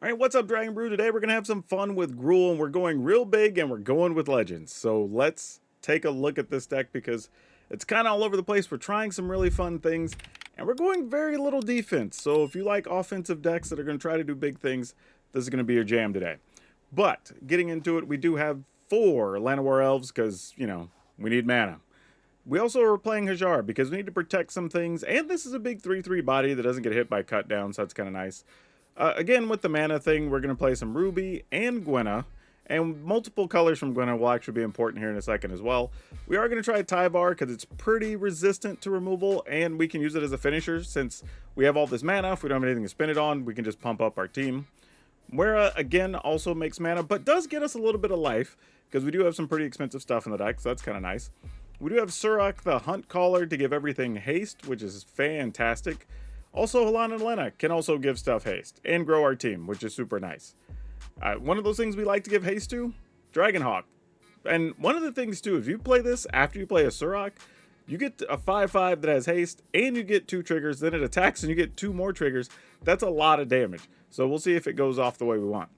All right, what's up, Dragon Brew? Today we're going to have some fun with Gruul, and we're going real big, and we're going with Legends. So let's take a look at this deck because it's kind of all over the place. We're trying some really fun things, and we're going very little defense. So if you like offensive decks that are going to try to do big things, this is going to be your jam today. But getting into it, we do have 4 Llanowar Elves because, you know, we need mana. We also are playing Hajar because we need to protect some things, and this is a big 3/3 body that doesn't get hit by cut down, so that's kind of nice. Again, with the mana thing, we're going to play some Ruby and Gwenna, and multiple colors from Gwenna will actually be important here in a second as well. We are going to try Tyvar because it's pretty resistant to removal, and we can use it as a finisher since we have all this mana. If we don't have anything to spin it on, we can just pump up our team. Moira, again, also makes mana, but does get us a little bit of life because we do have some pretty expensive stuff in the deck, so that's kind of nice. We do have Surak, the Hunt Caller, to give everything haste, which is fantastic. Also, Halan and Lena can also give stuff haste and grow our team, which is super nice. One of those things we like to give haste to, Dragonhawk. And one of the things too, if you play this after you play a Surak, you get a 5/5 that has haste, and you get 2 triggers, then it attacks and you get 2 more triggers. That's a lot of damage. So we'll see if it goes off the way we want.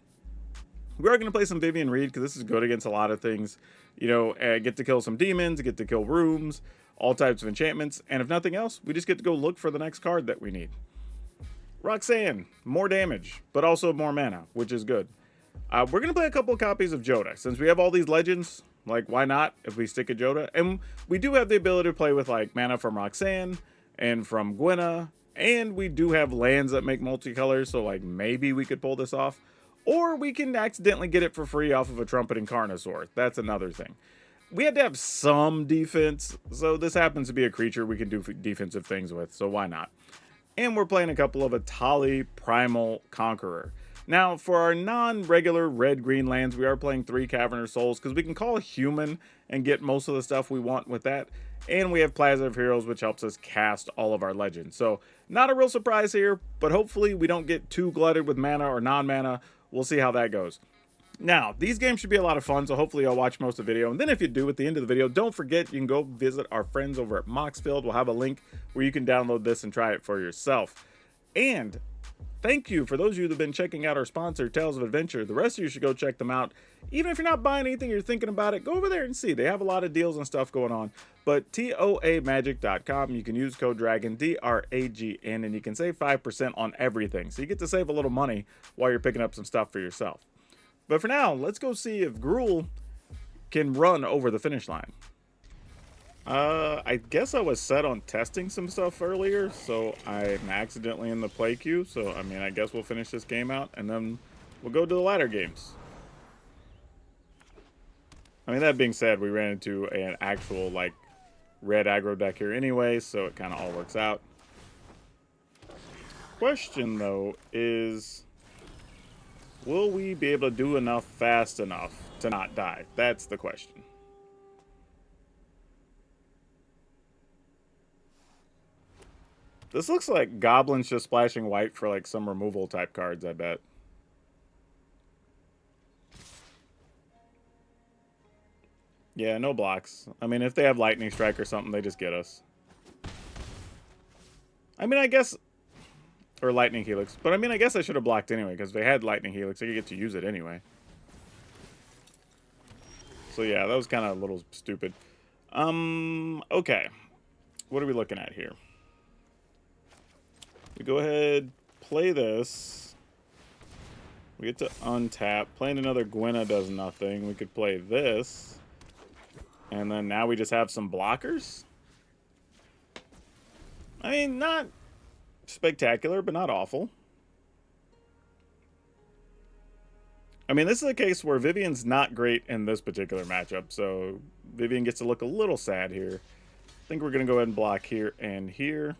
We are going to play some Vivian Reed because this is good against a lot of things. You know, get to kill some demons, get to kill rooms, all types of enchantments, and if nothing else, we just get to go look for the next card that we need. Roxanne, more damage, but also more mana, which is good. We're going to play a couple of copies of Joda. Since we have all these legends, like, why not if we stick a Joda? And we do have the ability to play with, like, mana from Roxanne and from Gwenna, and we do have lands that make multicolors, so, like, maybe we could pull this off. Or we can accidentally get it for free off of a Trumpeting Carnosaur. That's another thing. We had to have some defense, so this happens to be a creature we can do defensive things with, so why not? And we're playing a couple of Atali Primal Conqueror. Now, for our non-regular red-green lands, we are playing 3 Cavernous Souls, because we can call human and get most of the stuff we want with that. And we have Plaza of Heroes, which helps us cast all of our legends. So, not a real surprise here, but hopefully we don't get too glutted with mana or non-mana. We'll see how that goes. Now, these games should be a lot of fun, so hopefully you'll watch most of the video. And then if you do, at the end of the video, don't forget you can go visit our friends over at Moxfield. We'll have a link where you can download this and try it for yourself. And thank you for those of you that have been checking out our sponsor, Tales of Adventure. The rest of you should go check them out. Even if you're not buying anything, you're thinking about it, go over there and see. They have a lot of deals and stuff going on. But toamagic.com, you can use code DRAGON, DRAGN, and you can save 5% on everything. So you get to save a little money while you're picking up some stuff for yourself. But for now, let's go see if Gruul can run over the finish line. I guess I was set on testing some stuff earlier, so I'm accidentally in the play queue. So, I mean, I guess we'll finish this game out, and then we'll go to the ladder games. I mean, that being said, we ran into an actual, like, red aggro deck here anyway, so it kind of all works out. Question, though, is, will we be able to do enough fast enough to not die? That's the question. This looks like Goblins just splashing white for like some removal type cards, I bet. Yeah, no blocks. I mean, if they have Lightning Strike or something, they just get us. I mean, I guess... Or Lightning Helix. But I mean, I guess I should have blocked anyway, because if they had Lightning Helix, I could get to use it anyway. So yeah, that was kind of a little stupid. Okay. What are we looking at here? We go ahead, play this. We get to untap. Playing another Gwenna does nothing. We could play this. And then now we just have some blockers? I mean, not spectacular, but not awful. I mean, this is a case where Vivian's not great in this particular matchup, so Vivian gets to look a little sad here. I think we're going to go ahead and block here and here.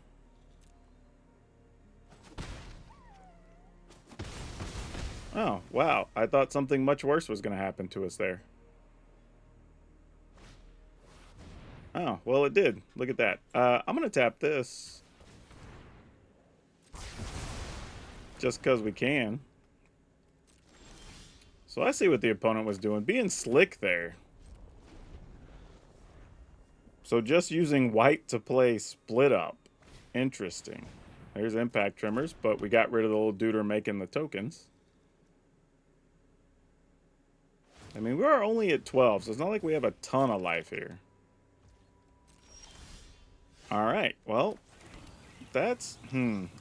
Oh, wow. I thought something much worse was going to happen to us there. Oh, well, it did. Look at that. I'm going to tap this. Just because we can. So I see what the opponent was doing. Being slick there. So just using white to play split up. Interesting. There's impact trimmers, but we got rid of the little duder making the tokens. I mean, we are only at 12, so it's not like we have a ton of life here. Alright, well, that's...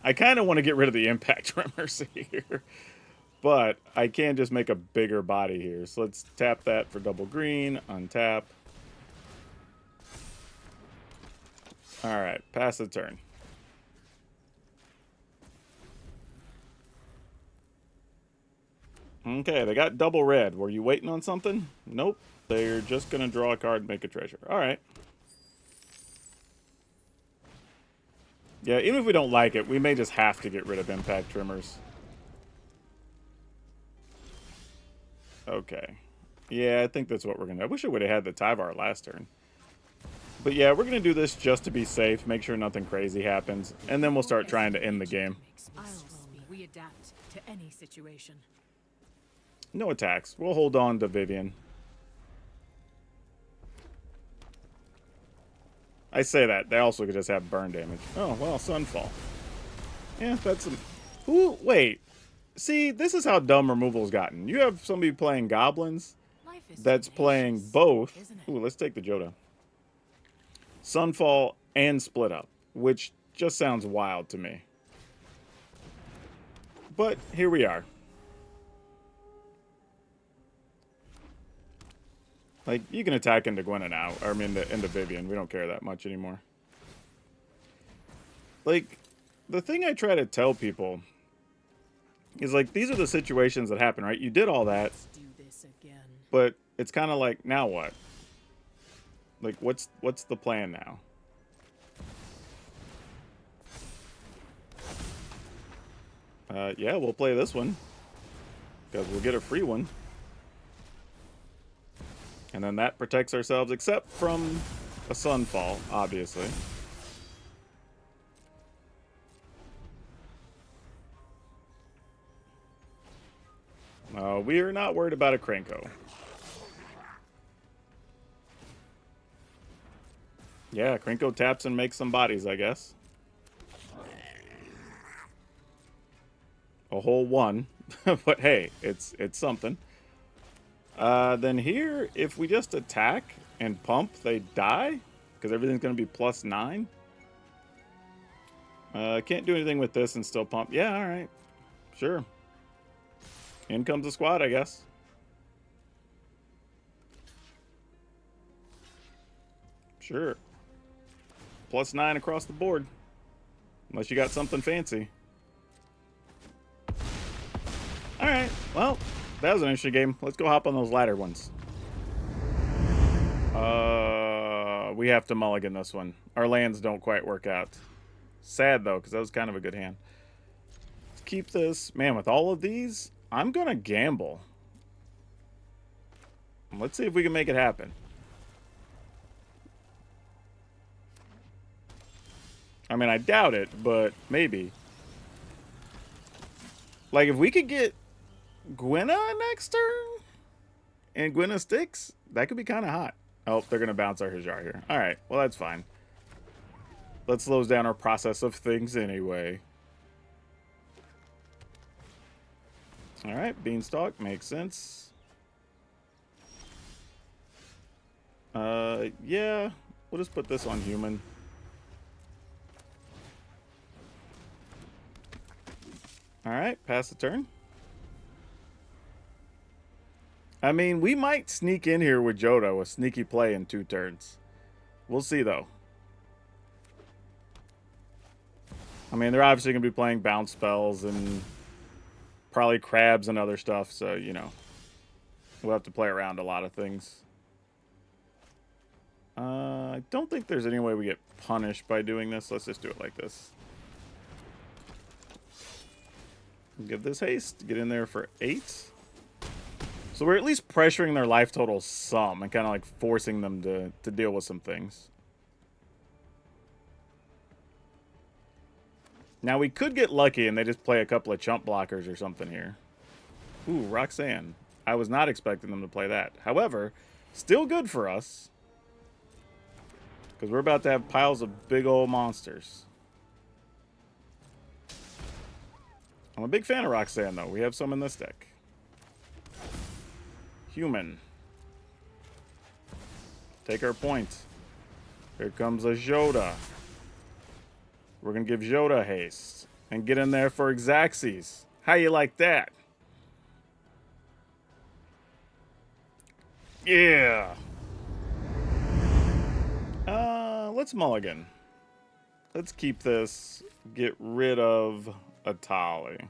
I kind of want to get rid of the impact tremors here. But I can just make a bigger body here. So let's tap that for double green, untap. Alright, pass the turn. Okay, they got double red. Were you waiting on something? Nope. They're just going to draw a card and make a treasure. Alright. Yeah, even if we don't like it, we may just have to get rid of impact trimmers. Okay. Yeah, I think that's what we're going to... I wish I would have had the Tyvar last turn. But yeah, we're going to do this just to be safe, make sure nothing crazy happens, and then we'll start trying to end the game. We adapt to any situation. No attacks. We'll hold on to Vivian. I say that. They also could just have burn damage. Oh, well, Sunfall. Yeah, that's some... Ooh, wait. See, this is how dumb removal's gotten. You have somebody playing Goblins that's playing both. Ooh, let's take the Joda. Sunfall and Split Up, which just sounds wild to me. But here we are. Like, you can attack into Gwenna now, or I mean into Vivian. We don't care that much anymore. Like, the thing I try to tell people is, like, these are the situations that happen, right? You did all that, but it's kind of like, now what? Like, what's the plan now? Yeah, we'll play this one, because we'll get a free one. And then that protects ourselves, except from a Sunfall, obviously. We are not worried about a Krenko. Yeah, Krenko taps and makes some bodies, I guess. A whole one. But hey, it's something. Then here, if we just attack and pump, they die. Because everything's going to be +9. Can't do anything with this and still pump. Yeah, alright. Sure. In comes the squad, I guess. Sure. +9 across the board. Unless you got something fancy. Alright, well, that was an interesting game. Let's go hop on those ladder ones. We have to mulligan this one. Our lands don't quite work out. Sad, though, because that was kind of a good hand. Let's keep this. Man, with all of these, I'm going to gamble. Let's see if we can make it happen. I mean, I doubt it, but maybe. Like, if we could get Gwenna next turn and Gwenna sticks, that could be kind of hot. Oh, they're going to bounce our Hajar here. All right, well, that's fine. That slows down our process of things anyway. All right, Beanstalk makes sense. Yeah, we'll just put this on human. All right, pass the turn. I mean, we might sneak in here with Jodo, a sneaky play in 2 turns. We'll see, though. I mean, they're obviously going to be playing bounce spells and probably crabs and other stuff, so, you know. We'll have to play around a lot of things. I don't think there's any way we get punished by doing this. Let's just do it like this. Give this haste. Get in there for 8. So we're at least pressuring their life total some and kind of like forcing them to deal with some things. Now we could get lucky and they just play a couple of chump blockers or something here. Ooh, Roxanne. I was not expecting them to play that. However, still good for us. Because we're about to have piles of big old monsters. I'm a big fan of Roxanne, though. We have some in this deck. Human. Take our point. Here comes a Joda. We're going to give Joda haste. And get in there for Xaxes. How you like that? Yeah. Let's mulligan. Let's keep this. Get rid of Atali.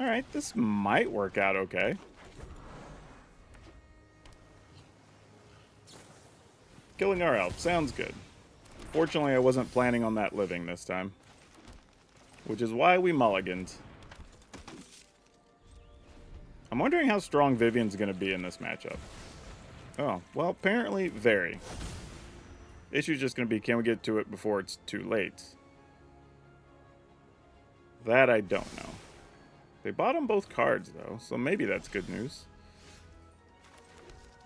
Alright, this might work out okay. Killing our elf. Sounds good. Fortunately, I wasn't planning on that living this time. Which is why we mulliganed. I'm wondering how strong Vivian's going to be in this matchup. Oh, well, apparently very. Issue's just going to be, can we get to it before it's too late? That I don't know. They bought them both cards, though, so maybe that's good news.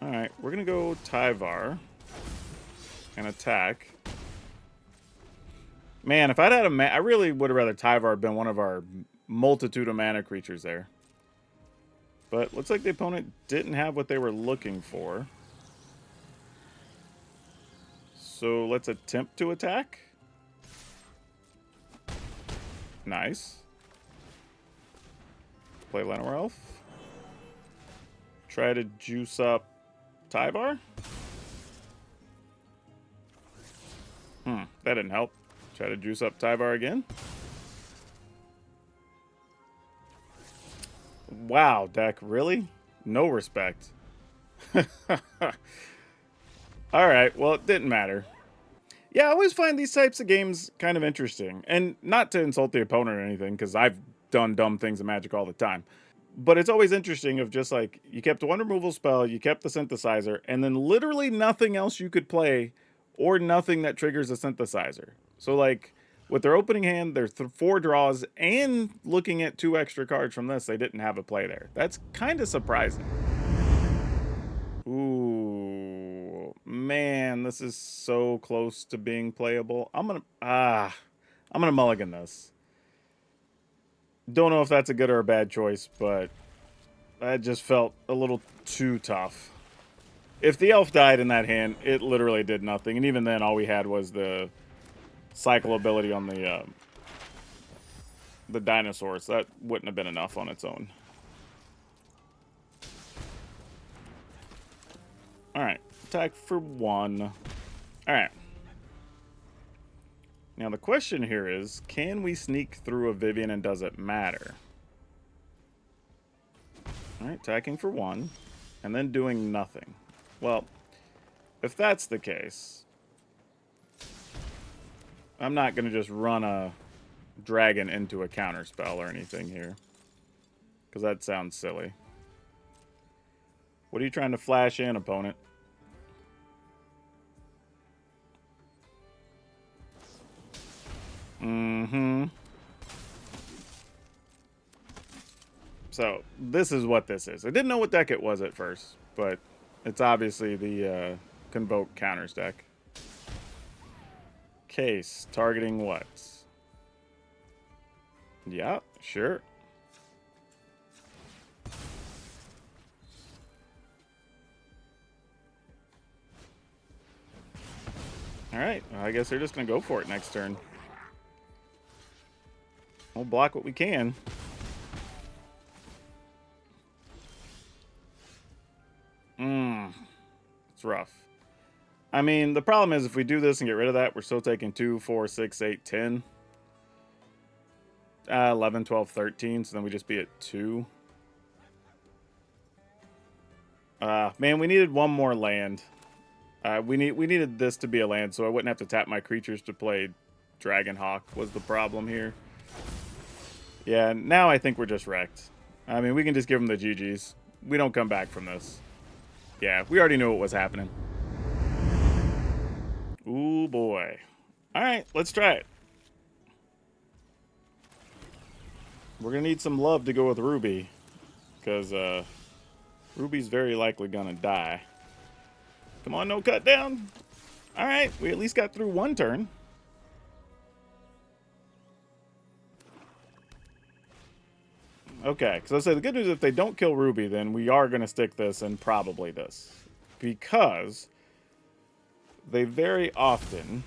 Alright, we're going to go Tyvar and attack. Man, if I'd had a I really would have rather Tyvar been one of our multitude of mana creatures there. But looks like the opponent didn't have what they were looking for. So let's attempt to attack. Nice. Play Llanowar Elf. Try to juice up Tyvar. That didn't help. Try to juice up Tyvar again. Wow, deck, really? No respect. Alright, well, it didn't matter. Yeah, I always find these types of games kind of interesting. And not to insult the opponent or anything, because I've done dumb things in Magic all the time. But it's always interesting of just like, you kept one removal spell, you kept the synthesizer, and then literally nothing else you could play, or nothing that triggers a synthesizer. So like, with their opening hand, there's 4 draws, and looking at 2 extra cards from this, they didn't have a play there. That's kind of surprising. Ooh, man, this is so close to being playable. I'm gonna mulligan this. Don't know if that's a good or a bad choice, but that just felt a little too tough. If the elf died in that hand, it literally did nothing, and even then, all we had was the cycle ability on the dinosaurs. That wouldn't have been enough on its own. Alright, attack for 1. Alright. Now the question here is, can we sneak through a Vivian and does it matter? Alright, attacking for 1, and then doing nothing. Well, if that's the case, I'm not going to just run a dragon into a counterspell or anything here, because that sounds silly. What are you trying to flash in, opponent? So, this is what this is. I didn't know what deck it was at first, but it's obviously the Convoke counters deck. Case, targeting what? Yeah, sure. Alright, well, I guess they're just going to go for it next turn. We'll block what we can. It's rough. I mean, the problem is if we do this and get rid of that, we're still taking 2, 4, 6, 8, 10. 11, 12, 13, so then we just be at 2. Man, we needed one more land. We needed this to be a land, so I wouldn't have to tap my creatures to play Dragonhawk was the problem here. Yeah, now I think we're just wrecked. I mean, we can just give them the GGs. We don't come back from this. Yeah, we already knew what was happening. Ooh, boy. Alright, let's try it. We're going to need some love to go with Ruby. Because, Ruby's very likely going to die. Come on, no cut down. Alright, we at least got through one turn. Okay, because I say the good news, if they don't kill Ruby, then we are going to stick this and probably this. Because they very often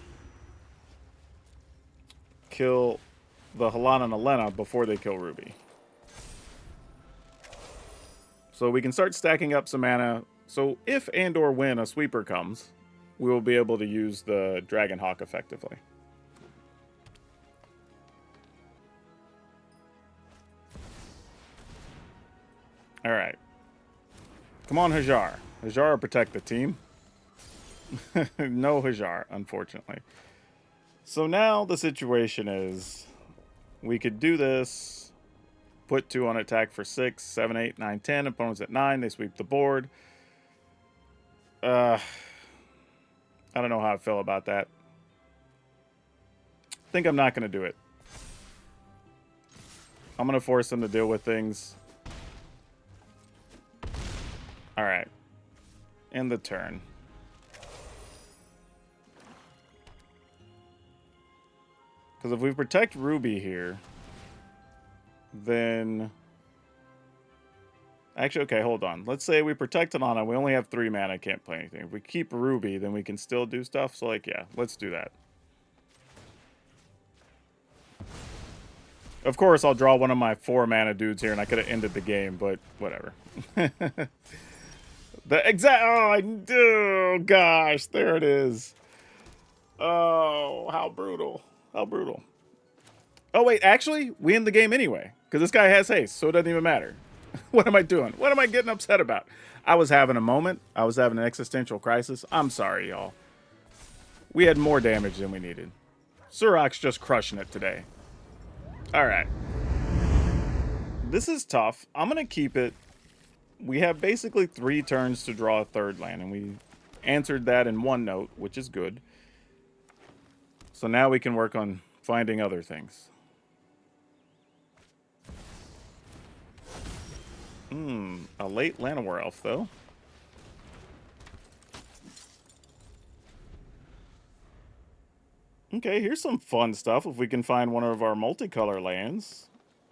kill the Halana and Elena before they kill Ruby. So we can start stacking up some mana. So if and or when a sweeper comes, we will be able to use the Dragon Hawk effectively. Alright. Come on, Hajar. Hajar, protect the team. No Hajar, unfortunately. So now the situation is we could do this. Put 2 on attack for 6, 7, 8, 9, 10. Opponents at 9. They sweep the board. I don't know how I feel about that. I think I'm not going to do it. I'm going to force them to deal with things. Alright. End the turn. Because if we protect Ruby here, then... Actually, okay, hold on. Let's say we protect Anana. We only have 3 mana. Can't play anything. If we keep Ruby, then we can still do stuff. So, like, yeah, let's do that. Of course, I'll draw one of my 4 mana dudes here, and I could have ended the game, but whatever. The exact... Oh, gosh, there it is. Oh, how brutal. How brutal. Oh, wait, actually, we end the game anyway, because this guy has haste, so it doesn't even matter. What am I doing? What am I getting upset about? I was having a moment. I was having an existential crisis. I'm sorry, y'all. We had more damage than we needed. Surok's just crushing it today. All right. This is tough. I'm going to keep it. We have basically 3 turns to draw a 3rd land, and we answered that in 1 note, which is good. So now we can work on finding other things. A late Llanowar Elf, though. Okay, here's some fun stuff. If we can find one of our multicolor lands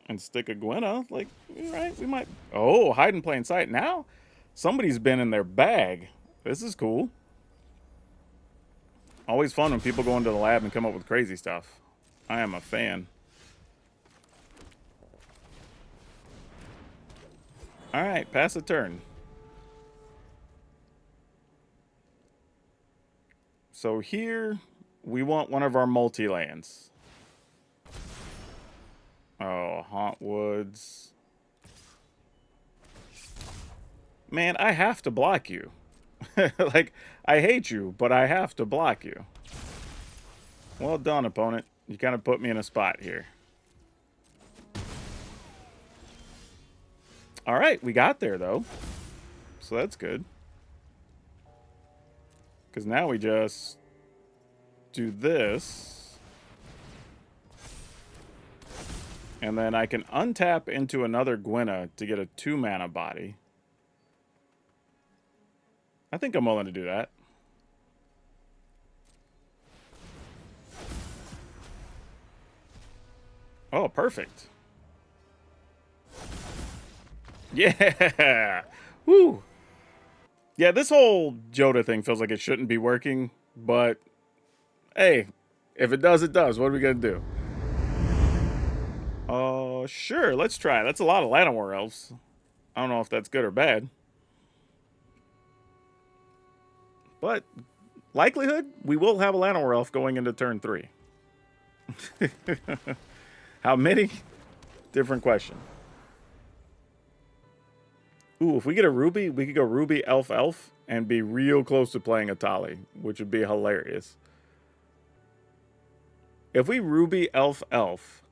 and stick a Gwenna, like, right, we might... Oh, hide in plain sight. Now, somebody's been in their bag. This is cool. Always fun when people go into the lab and come up with crazy stuff. I am a fan. Alright, pass a turn. So here, we want one of our multi-lands. Oh, Haunt Woods. Man, I have to block you. Like, I hate you, but I have to block you. Well done, opponent. You kind of put me in a spot here. All right, we got there, though. So that's good. Because now we just do this. And then I can untap into another Gwenna to get a 2-mana body. I think I'm willing to do that. Oh, perfect. Yeah! Woo! Yeah, this whole Joda thing feels like it shouldn't be working, but hey, if it does, it does. What are we gonna do? Sure, let's try it. That's a lot of Llanowar Elves. I don't know if that's good or bad. But likelihood, we will have a Llanowar Elf going into turn 3. How many? Different question. Ooh, if we get a Ruby, we could go Ruby Elf Elf and be real close to playing a Tali, which would be hilarious. If we Ruby Elf Elf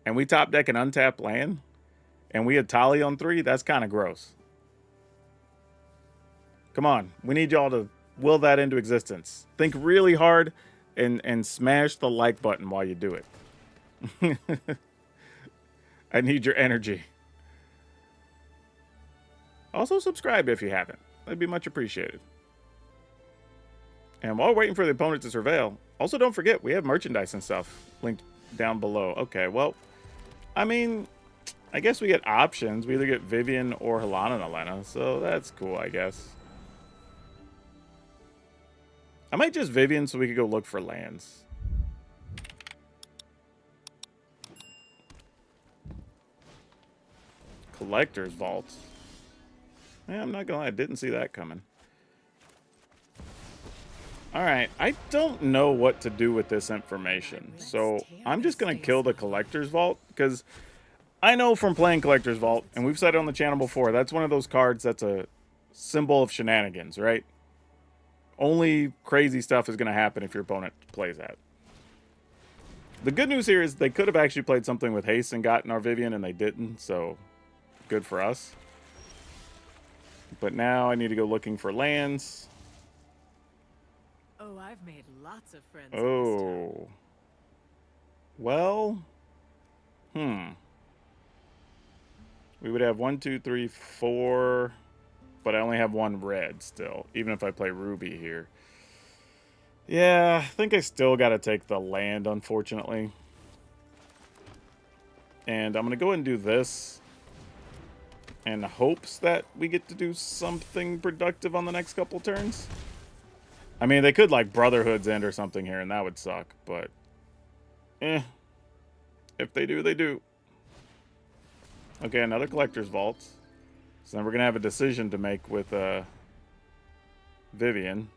and we top deck an untapped land and we had Tali on 3, that's kind of gross. Come on, we need y'all to will that into existence. Think really hard and smash the like button while you do it. I need your energy. Also, subscribe if you haven't. That'd be much appreciated. And while waiting for the opponent to surveil, also don't forget, we have merchandise and stuff linked down below. Okay, well, I mean, I guess we get options. We either get Vivian or Halana and Elena, so that's cool, I guess. I might just Vivian so we could go look for lands. Collector's Vault. Yeah, I'm not gonna lie, I didn't see that coming. Alright, I don't know what to do with this information, so I'm just gonna kill the Collector's Vault, because I know from playing Collector's Vault, and we've said it on the channel before, that's one of those cards that's a symbol of shenanigans, right? Only crazy stuff is going to happen if your opponent plays that. The good news here is they could have actually played something with haste and gotten our Vivian, and they didn't, so good for us. But now I need to go looking for lands. Oh, I've made lots of friends. Oh. Well. We would have 1, 2, 3, 4... But I only have one red still, even if I play Ruby here. Yeah, I think I still got to take the land, unfortunately. And I'm going to go ahead and do this in hopes that we get to do something productive on the next couple turns. I mean, they could, like, Brotherhood's End or something here, and that would suck, but... If they do, they do. Okay, another Collector's Vault. So then we're going to have a decision to make with Vivian.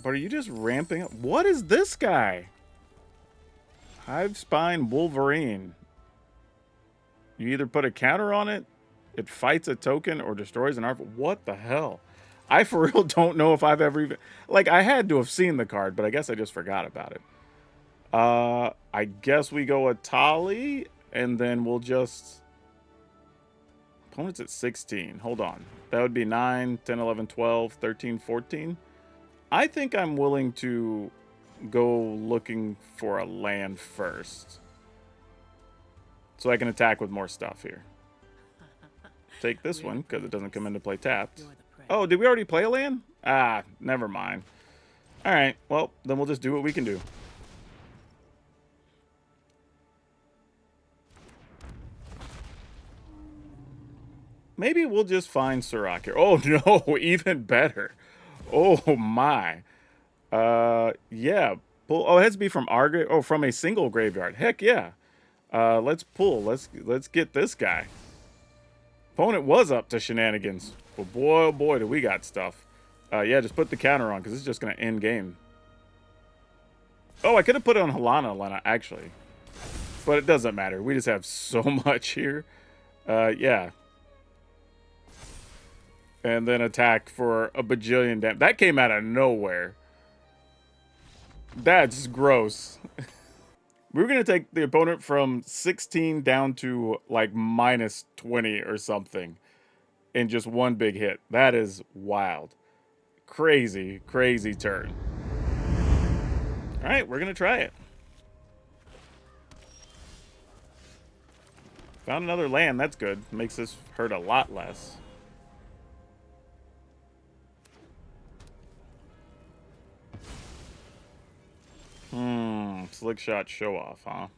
But are you just ramping up? What is this guy? Hive Spine Wolverine. You either put a counter on it, it fights a token, or destroys an artifact. What the hell? I for real don't know if I've ever even... Like, I had to have seen the card, but I guess I just forgot about it. I guess we go Atali, and then we'll just... Opponent's at 16. Hold on. That would be 9, 10, 11, 12, 13, 14. I think I'm willing to go looking for a land first. So I can attack with more stuff here. Take this one, because it doesn't come into play tapped. Oh, did we already play a land? Ah, never mind. Alright, well, then we'll just do what we can do. Maybe we'll just find Surak here. Oh, no, even better. Oh, my. Yeah. Pull. Oh, it has to be from our... Oh, from a single graveyard. Heck, yeah. Let's pull. Let's get this guy. Opponent was up to shenanigans. But boy, oh boy, do we got stuff. Yeah, just put the counter on, because it's just going to end game. Oh, I could have put it on Halana, actually. But it doesn't matter. We just have so much here. Yeah. And then attack for a bajillion damage. That came out of nowhere. That's gross. We were going to take the opponent from 16 down to like minus 20 or something in just one big hit. That is wild. Crazy, crazy turn. All right, we're going to try it. Found another land. That's good. Makes this hurt a lot less. Slick shot show off, huh?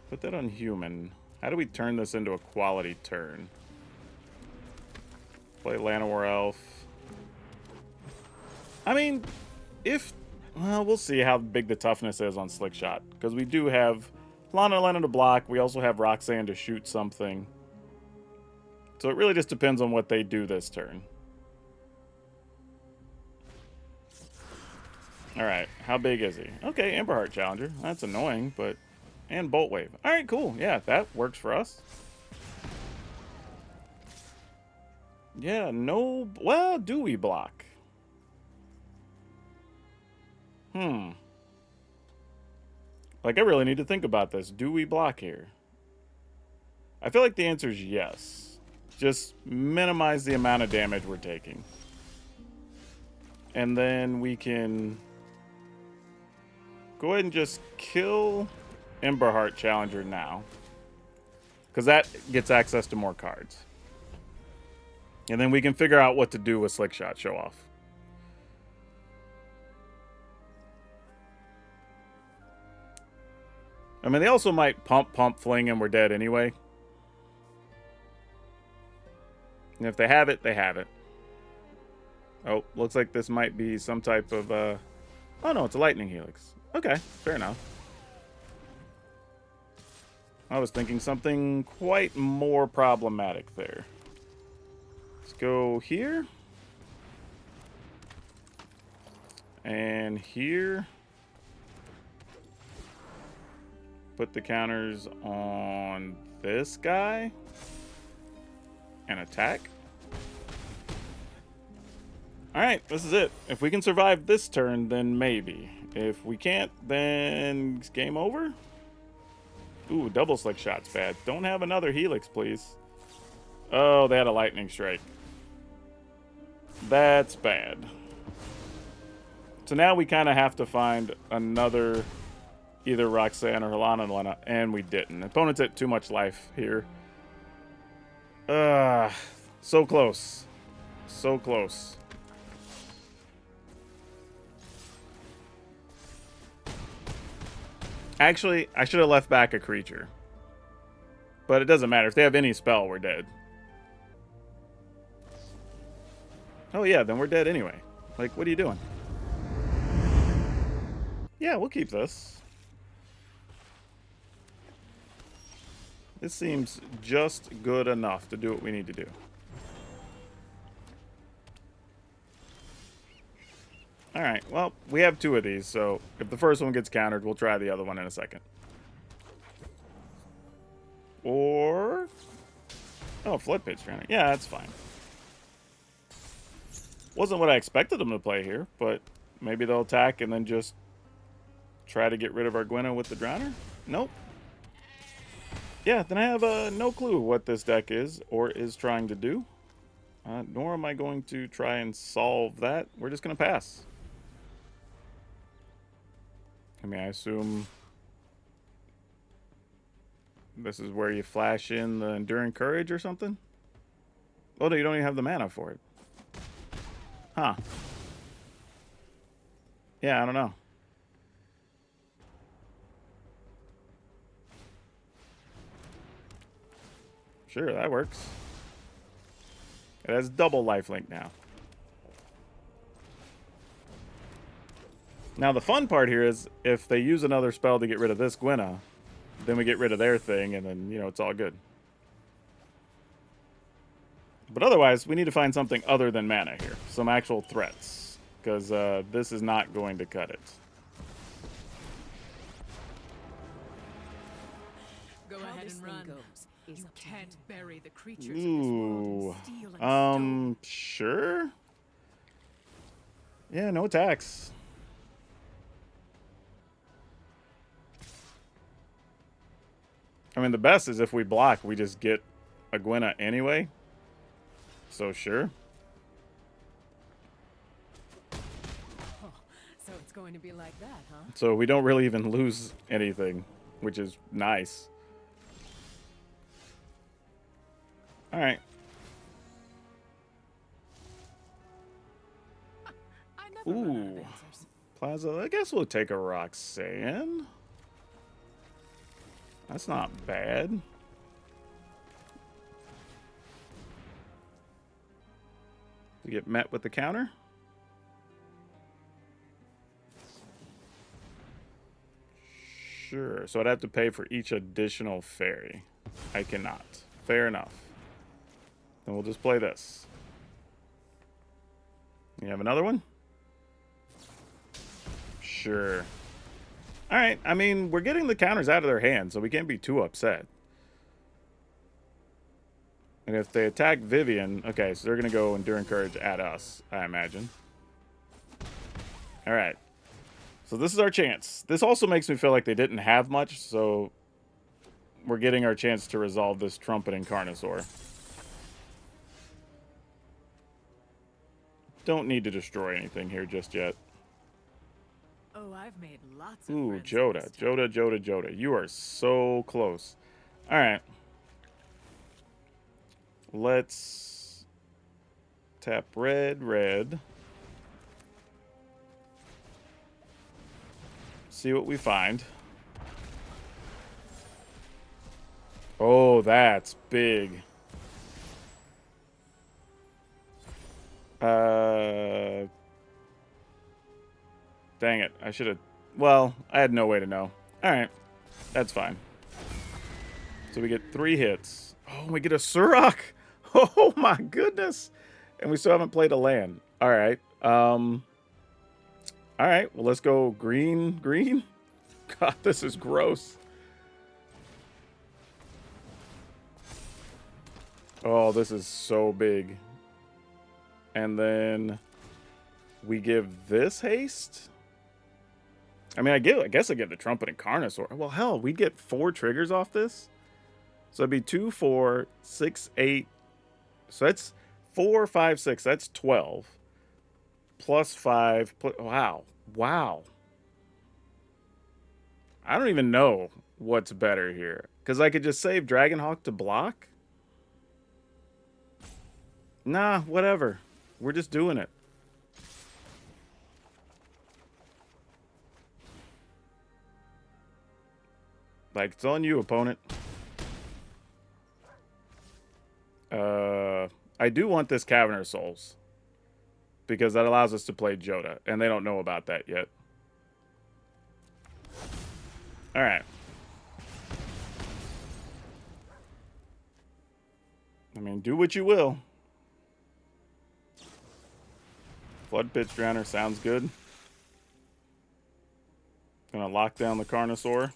Put that on human. How do we turn this into a quality turn? Play Llanowar Elf. I mean, if... Well, we'll see how big the toughness is on Slick Shot. Because we do have Lana to block. We also have Roxanne to shoot something. So it really just depends on what they do this turn. Alright, how big is he? Okay, Emberheart Challenger. That's annoying, but... And Bolt Wave. Alright, cool. Yeah, that works for us. Yeah, no... Well, do we block? Like, I really need to think about this. Do we block here? I feel like the answer is yes. Just minimize the amount of damage we're taking. And then we can... Go ahead and just kill Emberheart Challenger now. Because that gets access to more cards. And then we can figure out what to do with Slick Shot Show Off. I mean, they also might pump, fling, and we're dead anyway. And if they have it, they have it. Oh, looks like this might be some type of, oh no, it's a lightning helix. Okay, fair enough. I was thinking something quite more problematic there. Let's go here. And here. Put the counters on this guy. And attack. Alright, this is it. If we can survive this turn, then maybe. If we can't, then it's game over. Ooh, double slick shot's bad. Don't have another helix, please. Oh, they had a lightning strike. That's bad. So now we kind of have to find another either Roxanne or Helena, and we didn't. Opponents at too much life here. So close. So close. Actually, I should have left back a creature. But it doesn't matter. If they have any spell, we're dead. Oh yeah, then we're dead anyway. Like, what are you doing? Yeah, we'll keep this. This seems just good enough to do what we need to do. Alright, well, we have two of these, so if the first one gets countered, we'll try the other one in a second. Or... oh, Flood Pitch Granite. Yeah, that's fine. Wasn't what I expected them to play here, but maybe they'll attack and then just try to get rid of our Gwenna with the Drowner? Nope. Yeah, then I have no clue what this deck is or is trying to do. Nor am I going to try and solve that. We're just going to pass. I mean, I assume this is where you flash in the Enduring Courage or something? Oh, no, you don't even have the mana for it. Huh. Yeah, I don't know. Sure, that works. It has double lifelink now. Now, the fun part here is if they use another spell to get rid of this Gwenna, then we get rid of their thing, and then, you know, it's all good. But otherwise, we need to find something other than mana here. Some actual threats. Because this is not going to cut it. Go ahead and run. You can't bury the creatures Ooh. of this world in steel and stone. Sure? Yeah, no attacks. I mean, the best is if we block, we just get a Gwenna anyway. So, sure. Oh, so it's going to be like that, huh? So we don't really even lose anything, which is nice. Alright. I never run out of Ooh. answers. Plaza, I guess we'll take a Roxanne. That's not bad. We get met with the counter. Sure. So I'd have to pay for each additional fairy. I cannot. Fair enough. Then we'll just play this. You have another one? Sure. Alright, I mean, we're getting the counters out of their hand, so we can't be too upset. And if they attack Vivian, okay, so they're going to go Enduring Courage at us, I imagine. Alright. So this is our chance. This also makes me feel like they didn't have much, so we're getting our chance to resolve this Trumpeting Carnosaur. Don't need to destroy anything here just yet. Oh, I've made lots of Ooh, friends Joda. this time. Joda. You are so close. Alright. Let's tap red. See what we find. Oh, that's big. Dang it. I should have... Well, I had no way to know. Alright. That's fine. So we get 3 hits. Oh, we get a Surok! Oh my goodness! And we still haven't played a land. Alright. Alright, well let's go green, green. God, this is gross. Oh, this is so big. And then we give this haste? I mean, I guess I get the Trumpet and Carnosaur. Well, hell, we'd get 4 triggers off this. So it'd be 2, 4, 6, 8. So that's 4, 5, 6. That's 12. Plus 5. Wow. Wow. I don't even know what's better here. Because I could just save Dragonhawk to block. Nah, whatever. We're just doing it. Like, it's on you, opponent. I do want this Cavern of Souls. Because that allows us to play Joda. And they don't know about that yet. Alright. I mean, do what you will. Flood Pitch Drowner sounds good. Gonna lock down the Carnosaur.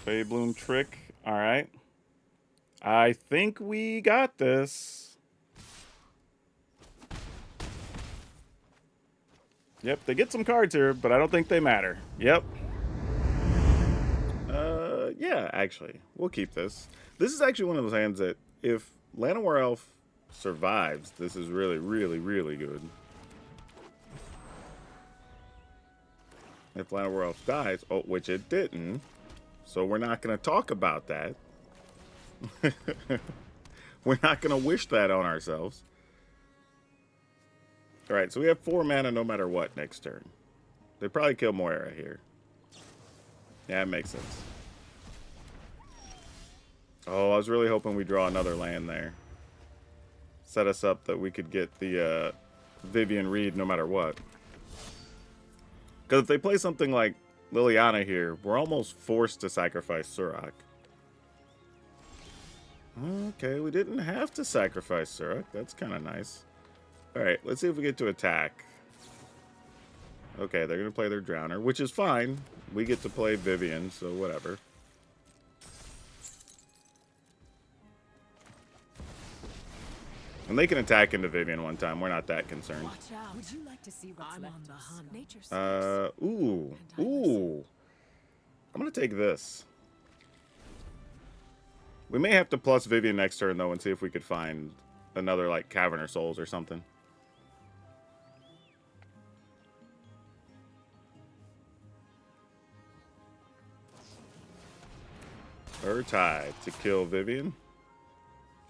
Bloom Trick. Alright. I think we got this. Yep, they get some cards here, but I don't think they matter. Yep. Yeah, actually. We'll keep this. This is actually one of those hands that if Llanowar Elf survives, this is really, really, really good. If Llanowar Elf dies, oh, which it didn't, so we're not going to talk about that. We're not going to wish that on ourselves. Alright, so we have 4 mana no matter what next turn. They probably kill Moira here. Yeah, it makes sense. Oh, I was really hoping we draw another land there. Set us up that we could get the Vivian Reed no matter what. Because if they play something like Liliana here, we're almost forced to sacrifice Surok. Okay, we didn't have to sacrifice Surok. That's kind of nice. Alright, let's see if we get to attack. Okay, they're going to play their Drowner, which is fine. We get to play Vivian, so whatever. And they can attack into Vivian one time. We're not that concerned. Watch out. Would you like to see what's left on the hunt? Nature's Ooh. Ooh. I'm going to take this. We may have to plus Vivian next turn, though, and see if we could find another, like, Cavern or Souls or something. Tide to kill Vivian.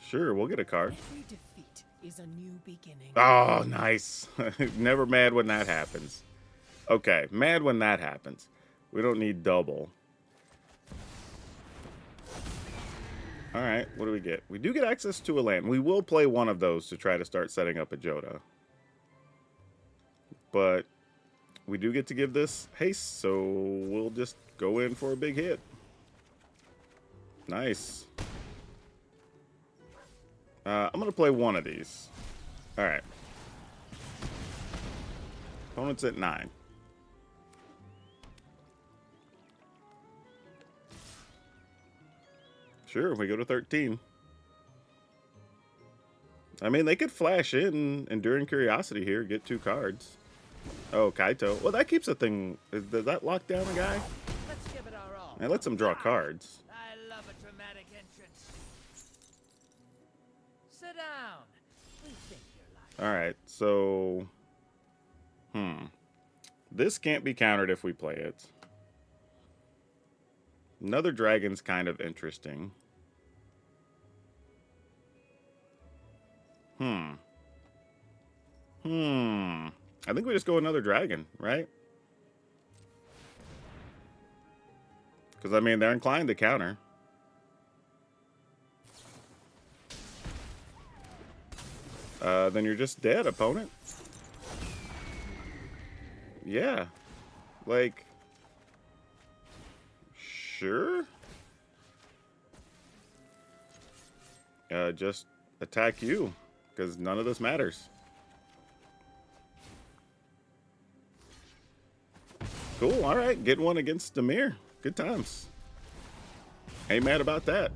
Sure, we'll get a card. Every defeat is a new beginning. Oh, nice. Never mad when that happens. Okay, mad when that happens. We don't need double. Alright, what do we get? We do get access to a land. We will play one of those to try to start setting up a Joda. But we do get to give this haste, so we'll just go in for a big hit. Nice. I'm going to play one of these. Alright. Opponent's at 9. Sure, we go to 13. I mean, they could flash in Enduring Curiosity here, get 2 cards. Oh, Kaito. Well, that keeps a thing. Does that lock down a guy? Let's give it our all. And lets him draw cards. I love a dramatic entrance. Sit down. We think you're like. Alright, so... This can't be countered if we play it. Another dragon's kind of interesting. I think we just go another dragon, right? Because, I mean, they're inclined to counter. Then you're just dead, opponent. Yeah. Like, sure. Just attack you, because none of this matters. Cool, alright, get one against Dimir. Good times. Ain't mad about that.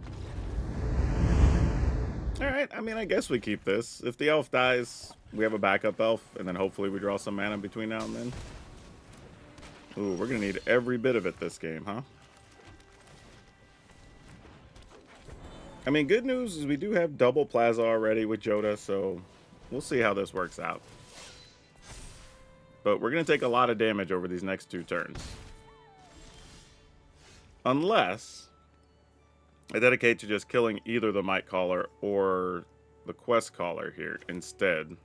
Alright, I mean, I guess we keep this. If the elf dies, we have a backup elf, and then hopefully we draw some mana between now and then. Ooh, we're gonna need every bit of it this game, huh? I mean, good news is we do have double Plaza already with Joda, so we'll see how this works out. But we're going to take a lot of damage over these next 2 turns. Unless I dedicate to just killing either the Might Caller or the Quest Caller here instead.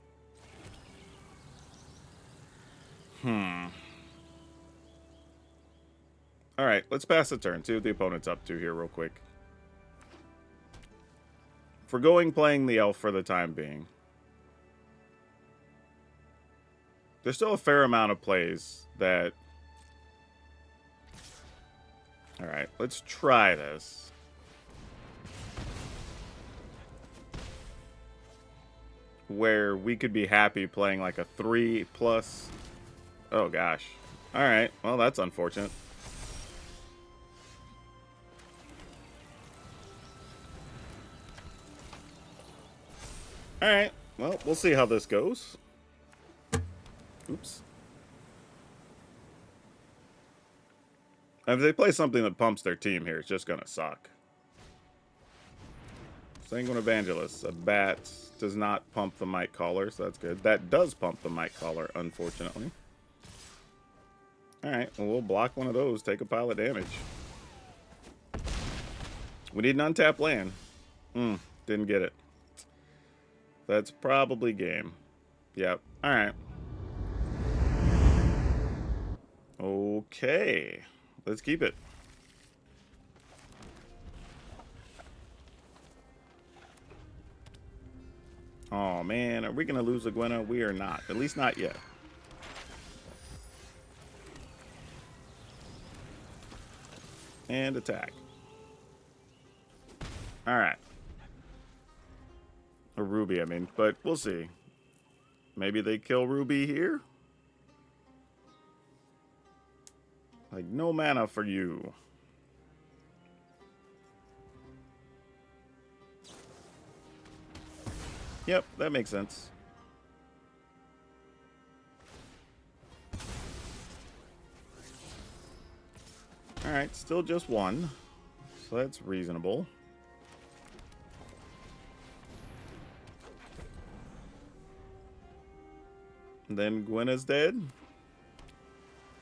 Alright, let's pass the turn. See what the opponent's up to here real quick. Forgoing playing the elf for the time being. There's still a fair amount of plays that... Alright, let's try this. Where we could be happy playing like a 3+... Oh gosh. Alright, well that's unfortunate. Alright, well, we'll see how this goes. Oops. If they play something that pumps their team here, it's just gonna suck. Sanguine Evangelist. A bat does not pump the Might Caller, so that's good. That does pump the Might Caller, unfortunately. Alright, well, we'll block one of those, take a pile of damage. We need an untapped land. Didn't get it. That's probably game. Yep. Alright. Okay. Let's keep it. Oh, man. Are we going to lose a Gwenna? We are not. At least not yet. And attack. Alright. A Ruby, I mean. But we'll see. Maybe they kill Ruby here? Like, no mana for you. Yep, that makes sense. Alright, still just one. So that's reasonable. And then Gwenna's dead.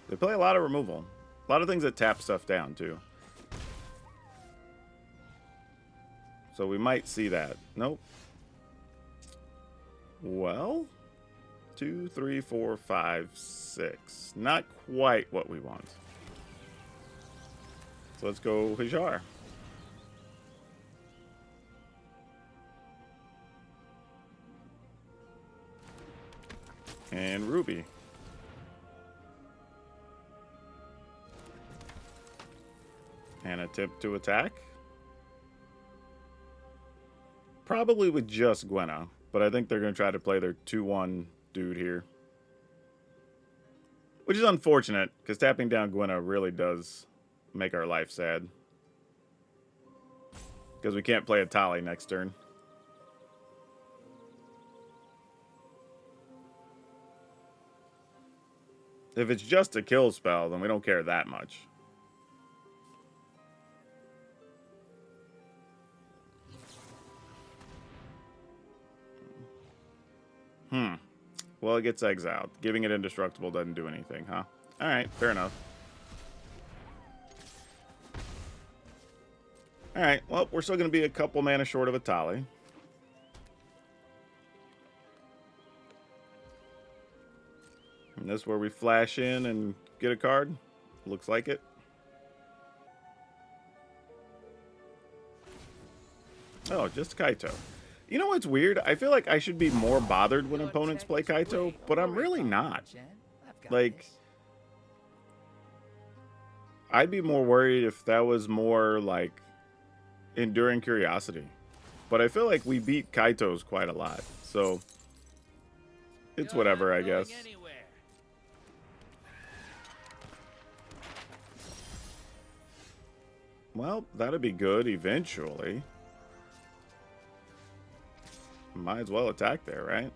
They play a lot of removal. A lot of things that tap stuff down, too. So we might see that. Nope. Well, 2, 3, 4, 5, 6. Not quite what we want. So let's go Hajar. And Ruby. And attempt to attack. Probably with just Gwenna, but I think they're going to try to play their 2-1 dude here. Which is unfortunate, because tapping down Gwenna really does make our life sad. Because we can't play a Tali next turn. If it's just a kill spell, then we don't care that much. Well, it gets exiled. Giving it indestructible doesn't do anything, huh? Alright, fair enough. Alright, well, we're still going to be a couple mana short of a Tali. And this is where we flash in and get a card. Looks like it. Oh, just Kaito. You know what's weird? I feel like I should be more bothered when opponents play Kaito, but I'm really not. Like, I'd be more worried if that was more like enduring curiosity. But I feel like we beat Kaitos quite a lot, so it's whatever, I guess. Well, that'd be good eventually. Might as well attack there, right?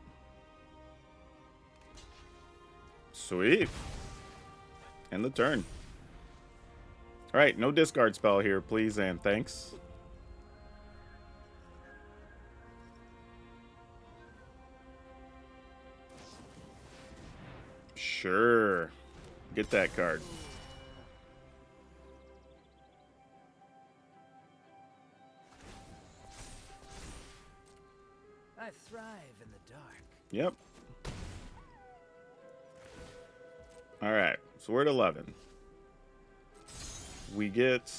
Sweet. End the turn. Alright, no discard spell here, please and thanks. Sure. Get that card. I thrive in the dark. Yep. Alright, so we're at 11. We get...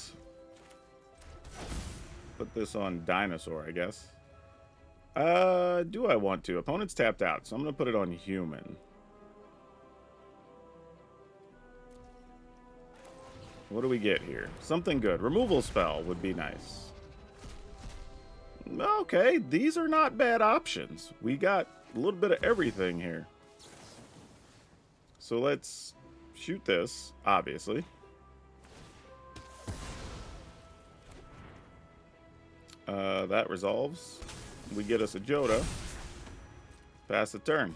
Put this on Dinosaur, I guess. Do I want to? Opponent's tapped out, so I'm going to put it on Human. What do we get here? Something good. Removal spell would be nice. Okay, these are not bad options. We got a little bit of everything here. So let's shoot this, obviously. That resolves. We get us a Joda. Pass the turn.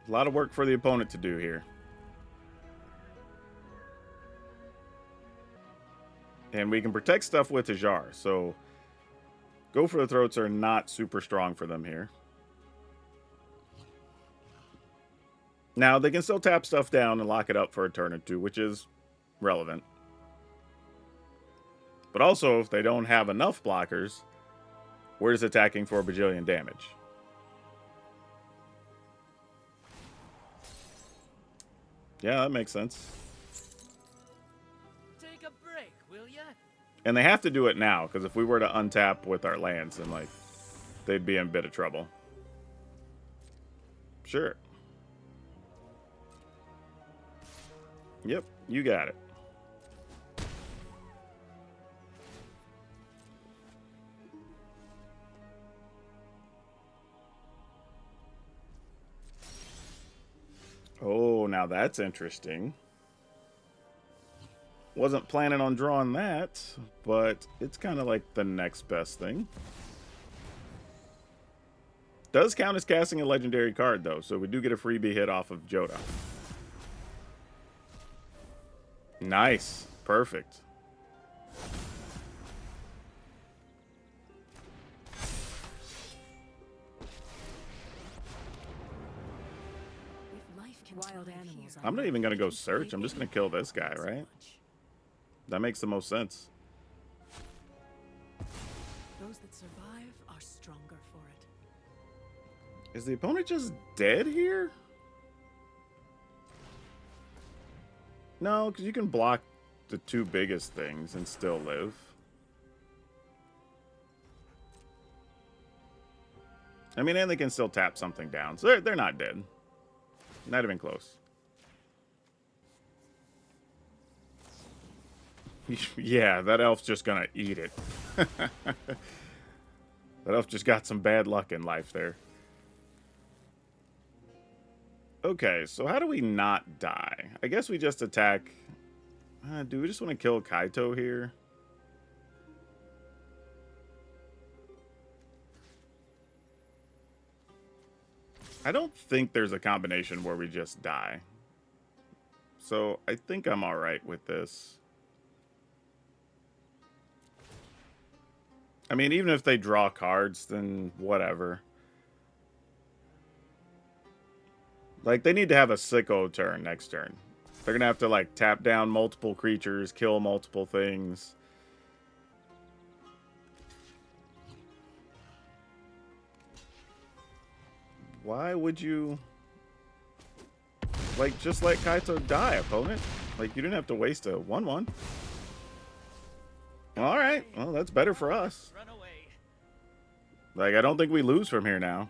A lot of work for the opponent to do here. And we can protect stuff with Hajar, so Go for the Throats are not super strong for them here. Now, they can still tap stuff down and lock it up for a turn or two, which is relevant. But also, if they don't have enough blockers, we're just attacking for a bajillion damage. Yeah, that makes sense. Take a break, will ya? And they have to do it now, because if we were to untap with our lands, then, like, they'd be in a bit of trouble. Sure. Yep, you got it. Oh, now that's interesting. Wasn't planning on drawing that, but it's kind of like the next best thing. Does count as casting a legendary card, though, so we do get a freebie hit off of Joda. Nice. Perfect. I'm not even going to go search. I'm just going to kill this guy, right? That makes the most sense. Those that survive are stronger for it. Is the opponent just dead here? No, because you can block the two biggest things and still live. I mean, and they can still tap something down. So they're not dead. Not even close. Yeah, that elf's just gonna eat it. That elf just got some bad luck in life there. Okay, so how do we not die? I guess we just attack... do we just want to kill Kaito here? I don't think there's a combination where we just die. So I think I'm alright with this. I mean, even if they draw cards, then whatever. Like, they need to have a sicko turn next turn. They're going to have to, like, tap down multiple creatures, kill multiple things. Why would you... Like, just let Kaito die, opponent. Like, you didn't have to waste a 1-1. All right. Well, that's better for us. Run away. Like, I don't think we lose from here now.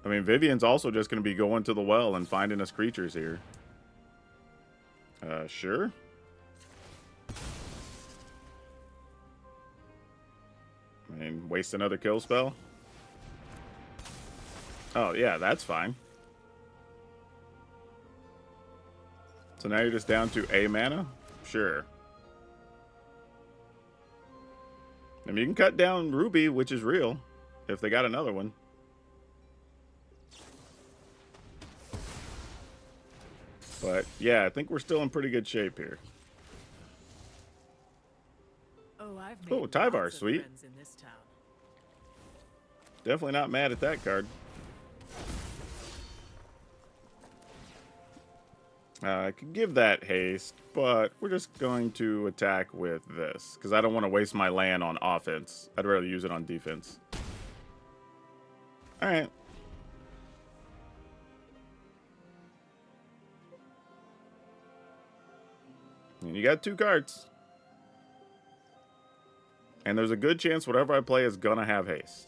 I mean, Vivian's also just going to be going to the well and finding us creatures here. Sure. I mean, waste another kill spell. Oh, yeah, that's fine. So now you're just down to a mana? Sure. I mean, you can cut down Ruby, which is real, if they got another one. But, yeah, I think we're still in pretty good shape here. Oh, I've made Oh, Tyvar, lots of sweet. friends in this town. Definitely not mad at that card. I could give that haste, but we're just going to attack with this, because I don't want to waste my land on offense. I'd rather use it on defense. Alright. And you got 2 cards. And there's a good chance whatever I play is gonna have haste.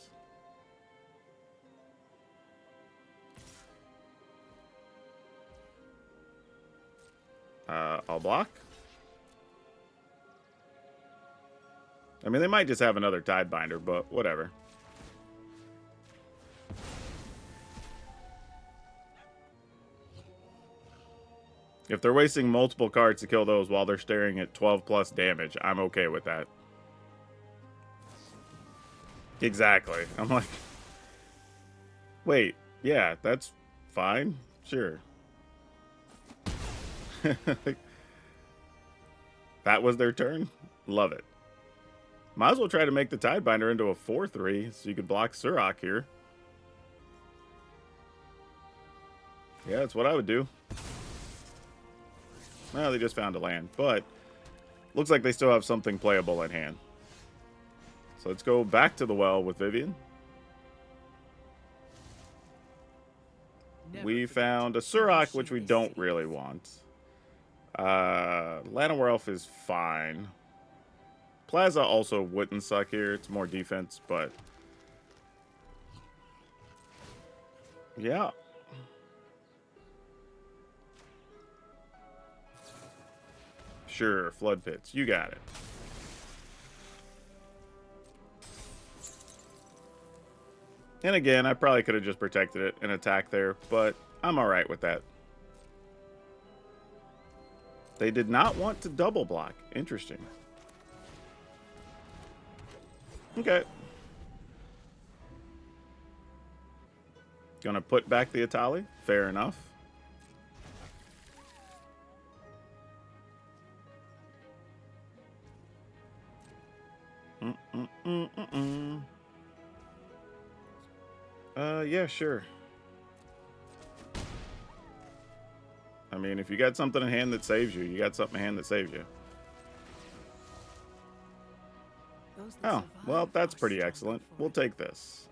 I'll block. I mean, they might just have another Tidebinder, but whatever. If they're wasting multiple cards to kill those while they're staring at 12 plus damage, I'm okay with that. Exactly. I'm like, wait, yeah, that's fine. Sure. That was their turn? Love it. Might as well try to make the Tidebinder into a 4/3 so you could block Surok here. Yeah, that's what I would do. Well, they just found a land, but looks like they still have something playable at hand. So let's go back to the well with Vivian. We found a Surok, which we don't really want. Llanowar Elf is fine. Plaza also wouldn't suck here. It's more defense, but... yeah. Sure, Flood Pits. You got it. And again, I probably could have just protected it and attacked there, but I'm alright with that. They did not want to double block. Interesting. Okay. Gonna put back the Atali. Fair enough. Yeah, sure. I mean, if you got something in hand that saves you, you got something in hand that saves you. Oh, well, that's pretty excellent. We'll take this.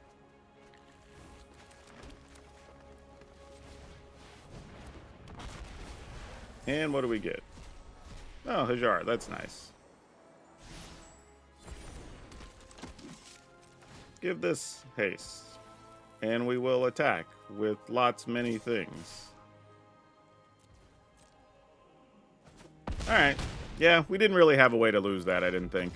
And what do we get? Oh, Hajar, that's nice. Give this haste. And we will attack with many things. Alright. Yeah, we didn't really have a way to lose that, I didn't think.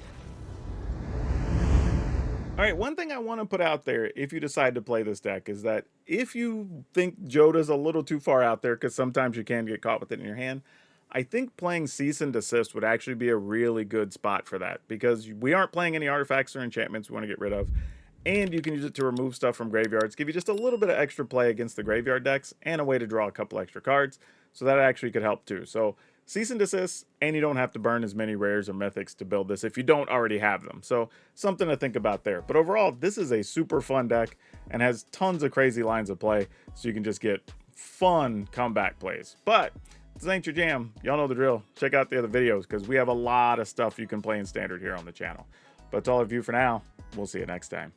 Alright, one thing I want to put out there if you decide to play this deck is that if you think Joda's a little too far out there, because sometimes you can get caught with it in your hand, I think playing Cease and Desist would actually be a really good spot for that, because we aren't playing any artifacts or enchantments we want to get rid of. And you can use it to remove stuff from graveyards, give you just a little bit of extra play against the graveyard decks, and a way to draw a couple extra cards. So that actually could help too. So Cease and Desist, and you don't have to burn as many rares or mythics to build this if you don't already have them. So something to think about there. But overall, this is a super fun deck and has tons of crazy lines of play, so you can just get fun comeback plays. But if this ain't your jam, y'all know the drill. Check out the other videos, because we have a lot of stuff you can play in Standard here on the channel. But to all of you for now, we'll see you next time.